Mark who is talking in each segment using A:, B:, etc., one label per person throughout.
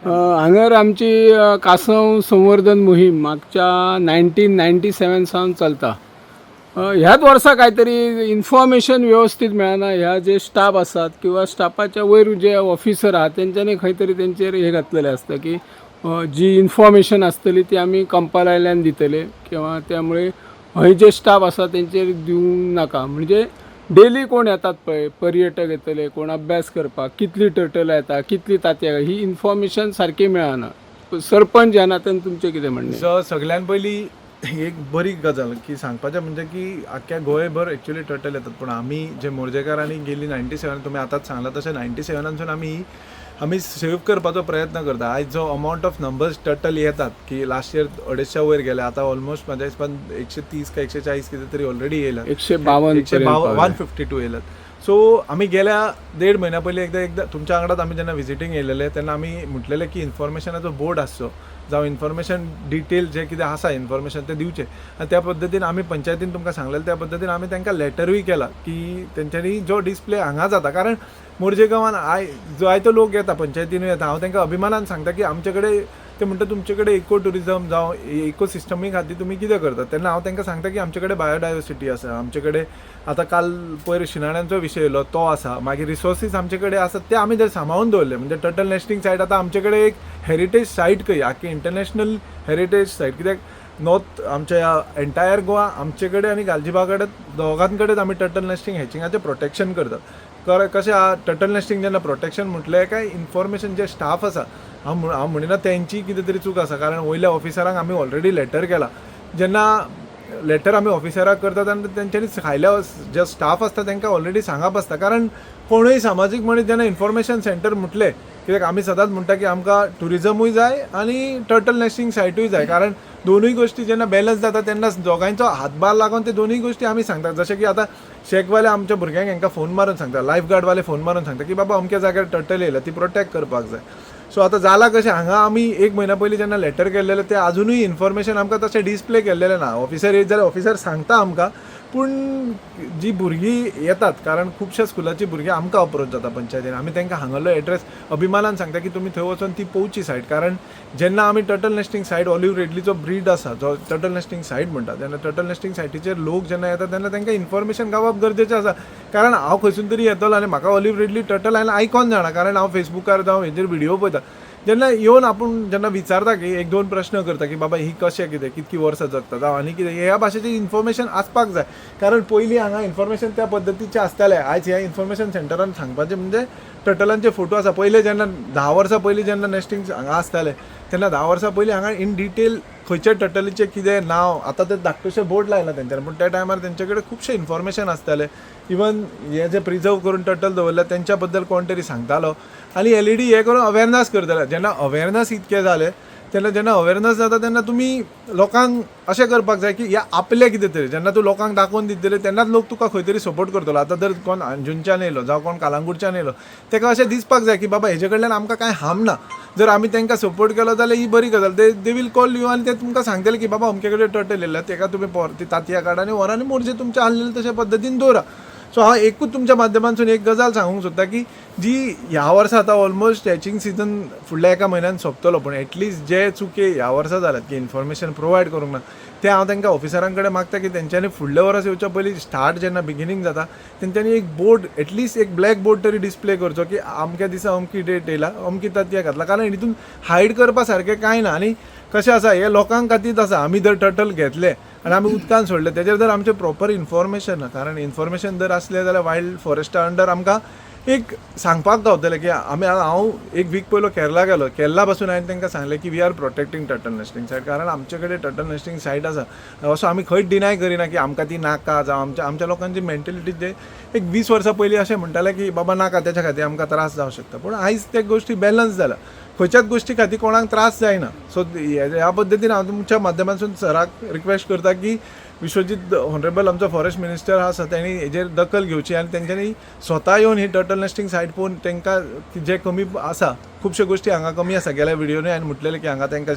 A: हांगर आमची कासव संवर्धन मोहीम मागच्या 1997 सावन चलता. ह्याच वर्सा काहीतरी इन्फॉर्मेशन व्यवस्थित मेळना. ह्या जे स्टाफ असतात किंवा स्टाफाच्या वयर जे ऑफिसर आहात त्यांच्यानी खंय तरी तेंचेर हे घातलेले असतं की जी इन्फॉर्मेशन असतली ती आम्ही कंपायलांतल्यान दितले किंवा त्यामुळे हय जे स्टाफ आसा तेंचेर दिवंक नाका. म्हणजे डेली कोण येतात पळय, पर्यटक येतले, कोण अभ्यास करपाक, कितली टर्टल येता, कितली तांतयां, ही इन्फॉर्मेशन सारकी मेळना. सरपंच ह्या नात्यान तुमचें कितें म्हणणें?
B: सगळ्यान पयलीं एक बरी गजाल की सांगपाचें म्हणजे की आख्ख्या गोंयभर एक्चुअली टर्टल येतात, पूण आमी जे मोरजेकारांनी गेली 97 तुमी आतांच सांगला तशें 97सून आमी सेव करपाचो प्रयत्न करता. आयज जो अमावंट ऑफ नंबर्स टर्टल येतात की लास्ट इयर 250 वयर गेले, आतां ऑलमोस्ट म्हाज्या हिसपान 130 का 140 कितें तरी ऑलरेडी येयल्यात, 152 येयल्यात. सो आमी गेल्या 1.5 म्हयन्या पयलीं एकदा तुमच्या वांगडाच आमी जेन्ना विजिटींग येयलेले तेन्ना आमी म्हटलेलें की इन्फॉर्मेशनाचो बोर्ड आसचो, जावं इन्फॉर्मेशन डिटेल जे कितें आसा इन्फॉर्मेशन तें दिवचें. आनी त्या पद्दतीन आमी पंचायतीन तुमकां सांगलेलें त्या पद्दतीन आमी तांकां लेटरूय केला की तेंच्यांनी जो डिस्प्ले हांगा जाता, कारण मोरजे गांवान जायतो लोक येता, पंचायतीनूय येता. हांव तांकां अभिमानान सांगता की आमचे कडेन ते म्हणटा तुमचे कडेन इको टुरिजम जावं इको सिस्टमी खातीर तुमी कितें करता. तेन्ना हांव तांकां सांगता की आमचे कडेन बायोडायवर्सिटी आसा, आमचे कडेन आतां काल पयर शिणाण्यांचो विशय येयलो तो आसा, मागीर रिसोर्सीस आमचे कडेन आसात ते आमी जर सांबाळून दवरले. म्हणजे टर्टल नेस्टिंग सायट आतां आमचे कडेन एक हेरिटेज सायट कही, आख्खी इंटरनॅशनल हेरिटेज सायट. कित्याक नॉर्थ आमच्या एंटायर गोवा आमचे कडेन आनी गालजिबा कडेन दोगां कडेन आमी टर्टल नेस्टिंग हॅचिंगाचें प्रोटेक्शन करतात. कशें आहा टर्टल नेस्टिंग जेन्ना प्रोटेक्शन म्हटलें काय इन्फॉर्मेशन जे स्टाफ आसा, हांव म्हणिना तेंची कितें तरी चूक आसा, कारण वयल्या ऑफिसरांक आमी ऑलरेडी लेटर केला. जेन्ना लेटर आमी ऑफिसराक करता तेन्ना तेंच्यांनी खायल्या जे स्टाफ आसता तांकां ऑलरेडी सांगप आसता. कारण कोणूय सामाजीक मनीस जेन्ना इन्फॉर्मेशन सेंटर म्हटलें, कित्याक आमी सदांच म्हणटा की आमकां टुरिजमूय जाय आनी टर्टल नेस्टिंग सायटूय जाय, कारण दोनूय गोश्टी जेन्ना बॅलन्स जाता तेन्ना दोगांयचो हातभार लागून ते दोनूय गोश्टी आमी सांगतात. जशें की आतां शेकवाले आमच्या भुरग्यांक हांकां फोन मारून सांगता, लायफ गार्डवाले फोन मारून सांगता की बाबा अमक्या जाग्यार टर्टल येयला, ती प्रोटेक्ट करपाक जाय. सो आतां जालां कशें, हांगा आमी 1 म्हयन्या पयलीं जेन्ना लेटर केल्लेलें तें अजुनूय इन्फॉर्मेशन आमकां तशें डिस्प्ले केल्लेलें ना. ऑफिसर येयत जाल्यार ऑफिसर सांगता आमकां, पूण जीं भुरगीं येतात, कारण खुबश्या स्कुलाची भुरगीं आमकां अप्रोच जाता पंचायतीन, आमी तांकां हांगालो एड्रेस अभिमानान सांगता की तुमी थंय वचून ती पळोवची सायट. कारण जेन्ना आमी टर्टल नेस्टिंग सायट ऑलिव्ह रेडलीचो ब्रीड आसा जो टर्टल नेस्टिंग सायट म्हणटा, तेन्ना टर्टल नेस्टिंग सायटीचेर लोक जेन्ना येतात तेन्ना तांकां इन्फॉर्मेशन गावप गरजेचें आसा. कारण हांव खंयसून तरी येतलो आनी म्हाका ऑलिव्ह रेडली टर्टल हांवें आयकून जाणा, कारण हांव फेसबुकार जावं हेजेर व्हिडियो पळयता. जेन्ना येवन आपूण जेन्ना विचारता की 1-2 प्रश्न करता की बाबा ही कशें कितें, कितकी वर्सां जगता जावं आनी कितें, ह्या भाशेचें इन्फॉर्मेशन आसपाक जाय. कारण पयलीं हांगा इन्फॉर्मेशन त्या पद्दतीचें आसतालें. आयज ह्या इन्फॉर्मेशन सेंटरान सांगपाचें म्हणजे टर्टलांचे फोटो आसा. पयलीं जेन्ना 10 वर्सां पयलीं जेन्ना नेस्टिंग हांगा आसतालें तेन्ना 10 वर्सां पयलीं हांगा इन डिटेल खंयच्या टर्टलीचें कितें नांव, आतां ते धाकटेशे बोर्ड लायला तेंच्यानी, पूण त्या टायमार तेंचे कडेन खुबशें इन्फॉर्मेशन आसतालें. इवन हे जे प्रिजर्व करून टर्टल दवरल्या तेंच्या बद्दल कोण तरी सांगतालो आनी एलईडी हे करून अवेरनस करताले. जेन्ना अवेरनस इतकें जालें तेन्ना जेन्ना अवेरनस जाता तेन्ना तुमी लोकांक अशें करपाक जाय की ह्या आपलें कितें तरी जेन्ना तूं लोकांक दाखोवन दितले तेन्नाच लोक तुका खंय तरी सपोर्ट करतलो. आतां जर कोण अंजुनच्यान येयलो जावं कोण कालांगूटच्यान येयलो, ताका अशें दिसपाक जाय की बाबा हेजे कडल्यान आमकां कांय हार्म ना. जर आमी तांकां सपोर्ट केलो जाल्यार ही बरी गजाल. दे वील कॉल यू आनी ते तुमकां सांगतले की बाबा अमके कडेन टर्टल येयला, ताका तुमी ती तांतयां काडा आनी व्हरा आनी मोरजे तुमचे आसलेले तशे पद्दतीन दवरा. सो हांव एकूच तुमच्या माध्यमांतसून एक गजाल सांगूंक सोदता की जी ह्या वर्सा आतां ऑलमोस्ट हॅचिंग सिजन फुडल्या एका म्हयन्यान सोंपतलो, पूण एटलिस्ट जे चुके ह्या वर्सा जाल्यात की इन्फॉर्मेशन प्रोवायड करूंक ना, ते हांव तांकां ऑफिसरां कडेन मागता की तेंच्यांनी फुडल्या वर्स येवच्या पयलीं स्टार्ट जेन्ना बिगिनींग जाता तेंच्यांनी एक बोर्ड, एटलिस्ट एक ब्लॅक बोर्ड तरी डिस्प्ले करचो की अमक्या दिसा अमकी डेट येयला, अमकी तांतयां घातला. कारण हितून हायड करपा सारकें कांय ना. आनी कशें आसा हे लोकांक खातीर आसा, आमी जर टर्टल घेतले आनी आमी उदकान सोडले तेजेर जर आमचें प्रॉपर इन्फॉर्मेशन ना, कारण इन्फॉर्मेशन जर आसलें जाल्यार वायल्ड फॉरेस्टा अंडर आमकां एक सांगपाक गावतलें की हांव एक वीक पयलो केरला गेलो, केरला पासून हांवें तांकां सांगलें की वी आर प्रोटेक्टींग टर्टल नेस्टिंग सायट, कारण आमचे कडेन टर्टल नेस्टिंग सायट आसा. असो आमी खंयच डिनाय करिना की आमकां ती नाका, जावं आमच्या लोकांची मेंटेलिटी जे एक 20 वर्सां पयलीं अशें म्हणटाले की बाबा नाका, तेच्या खातीर आमकां त्रास जावं शकता. पूण आयज ते गोश्टी बॅलन्स जाला, खंयच्याच गोश्टी खातीर कोणाक त्रास जायना. सो ह्या पद्दतीन हांव तुमच्या माध्यमांतसून सराक रिक्वेस्ट करता की विश्वजीत ऑनरेबल आमचो फॉरेस्ट मिनिस्टर आसा तेणी हेजेर दखल घेवची आनी तेंच्यांनी स्वता येवन ही टर्टल नेस्टिंग सायट पळोवन तांकां जे कमी आसा, खुबश्यो गोश्टी हांगा कमी आसा. गेल्या व्हिडियोनूय हांवें म्हटलेलें की हांगा तांकां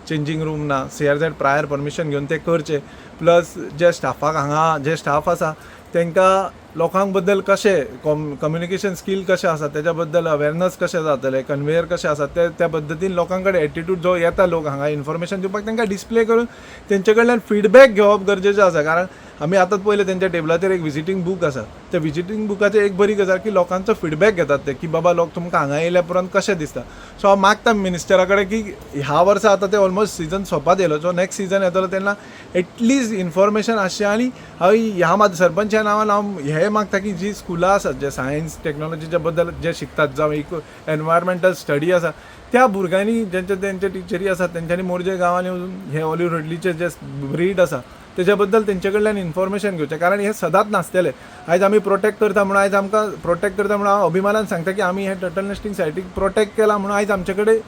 B: चेंजींग रूम ना, CRZ प्रायर परमिशन घेवन ते करचे. प्लस जे स्टाफाक हांगा जे स्टाफ आसा तांकां लोकांक बद्दल कशें कम्युनिकेशन स्कील कशें आसा तेच्या बद्दल अवेरनस कशें जातलें, कन्वेयर कशें आसा त्या पद्दतीन लोकां कडेन एटिट्यूड जो येता लोक हांगा इन्फॉर्मेशन दिवपाक तांकां डिस्प्ले करून तेंचे कडल्यान फीडबॅक घेवप गरजेचें आसा. कारण आमी आतांच पयलें तेंच्या टेबलाचेर एक विजिटींग बूक आसा. त्या विजिटींग बुकाचेर एक बरी गजाल की लोकांचो फीडबॅक घेतात ते की बाबा लोक तुमकां हांगा येयल्या उपरांत कशें दिसता. सो हांव मागता मिनिस्टरा कडेन की ह्या वर्सा आतां ते ऑलमोस्ट सिजन सोंपत येयलो. सो नेक्स्ट सिजन येतलो तेन्ना एटलिस्ट इन्फॉर्मेशन आसचें. आनी हांव ह्या सरपंचा नांवान हांव हें मागता की जी स्कुलां आसात जे सायन्स टेक्नॉलॉजीच्या बद्दल जे शिकतात जावं एनवायरमेंटल स्टडी आसा त्या भुरग्यांनी तेंचे टिचरी आसात तेंच्यांनी मोरजे गांवांनी वचून हे ऑलिव्ह रिडलीचे जे ब्रीड आसा तेच्या बद्दल तेंचे कडल्यान इन्फॉर्मेशन घेवचें. कारण हे सदांच नासतलें. आयज आमी प्रोटेक्ट करता म्हणून आयज आमकां प्रोटेक्ट करता म्हणून हांव अभिमानान सांगता की आमी हे टर्टल नेस्टिंग सायटीक प्रोटेक्ट केला म्हणून आयज आमचे कडेन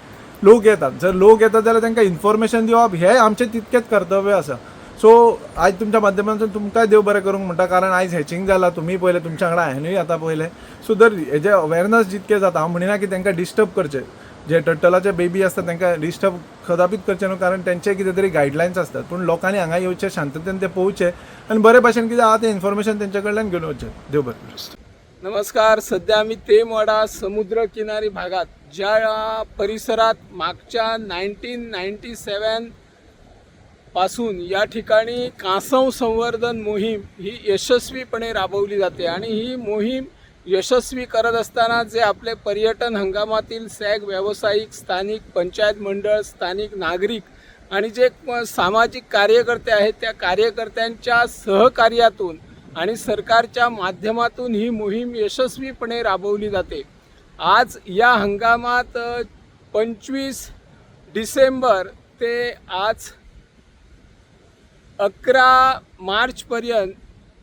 B: लोक येतात. जर लोक येतात जाल्यार तांकां इन्फॉर्मेशन दिवप हें आमचें तितकेंच कर्तव्य आसा. सो आयज तुमच्या माध्यमांतून तुमकांय देव बरें करूंक म्हणटा. कारण आयज हॅचिंग जालां, तुमी पयलें तुमच्या वांगडा हांवेंय आतां पयलें. सो जर हेजें अवेरनस जितकें जाता हांव म्हणिना की तांकां डिस्टर्ब करचें. जे टर्टलाचे बेबी आसता तांकां डिस्टर्ब कदापीत करचें न्हू. कारण तेंचे कितें तरी गायडलायन्स आसतात. पूण लोकांनी हांगा येवचें, शांततेन ते पळोवचें आनी बरे भाशेन कितें आहा तें इन्फॉर्मेशन तेंचे कडल्यान घेवन वचचें. देव बरें करूं.
A: नमस्कार. सध्या आम्ही तेमवाडा समुद्र किनारी भागात ज्या परिसरात मागच्या 1997 पासून या ठिकाणी कासव संवर्धन मोहीम ही यशस्वीपणे राबवली जाते. आणि ही मोहीम यशस्वी करत असताना जे आपले पर्यटन हंगामातील सॅग व्यावसायिक, स्थानिक पंचायत मंडळ, स्थानिक नागरिक आणि जे सामाजिक कार्यकर्ते आहेत त्या कार्यकर्त्यांच्या सहकार्यातून आणि सरकारच्या माध्यमातून ही मोहीम यशस्वीपणे राबवली जाते. आज या हंगामात 25 डिसेंबर ते आज 11 मार्चपर्यंत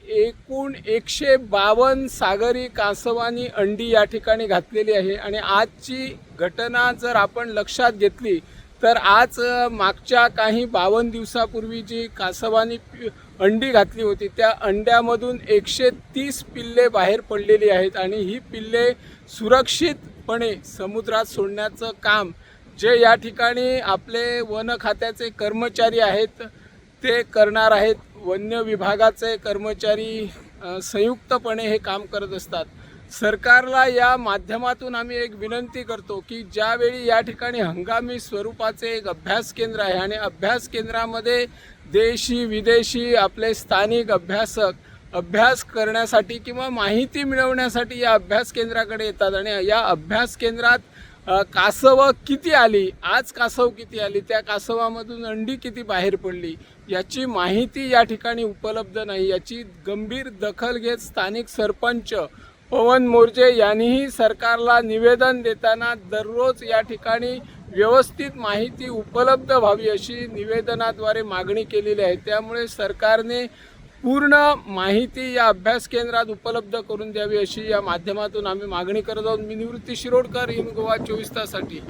A: एकूण 152 सागरी कासवांनी अंडी या ठिकाणी घातलेली आहे. आणि आजची घटना जर आपण लक्षात घेतली तर आज मागच्या काही 52 दिवसापूर्वी जी कासवांनी अंडी घातली होती त्या अंड्यामधून 130 पिल्ले बाहेर पडलेली आहेत. आणि ही पिल्ले सुरक्षितपणे समुद्रात सोडण्याचं काम जे या ठिकाणी आपले वन खात्याचे कर्मचारी आहेत ते करणार आहेत. वन्य विभागाचे कर्मचारी संयुक्तपणे हे काम करत असतात. सरकारला या माध्यमातून आम्ही एक विनंती करतो की ज्यावेळी या ठिकाणी हंगामी स्वरूपाचे एक अभ्यास केंद्र आहे आणि अभ्यास केंद्रामध्ये देशी विदेशी आपले स्थानिक अभ्यासक अभ्यास करण्यासाठी किंवा माहिती मिळवण्यासाठी या अभ्यास केंद्राकडे येतात. आणि या अभ्यास केंद्रात कासवं किती आली, आज कासव किती आली, त्या कासवामधून अंडी किती बाहेर पडली याची माहिती या ठिकाणी उपलब्ध नाही. याची गंभीर दखल घेत स्थानिक सरपंच पवन मोर्जे यांनीही सरकारला निवेदन देताना दररोज या ठिकाणी व्यवस्थित माहिती उपलब्ध व्हावी अशी निवेदनाद्वारे मागणी केलेली आहे. त्यामुळे सरकारने पूर्ण माहिती या अभ्यास केंद्रात उपलब्ध करून द्यावी अशी या माध्यमातून आम्ही मागणी करत आहोत. मी निवृत्ती शिरोडकर, इन गोवा 24 ताससाठी.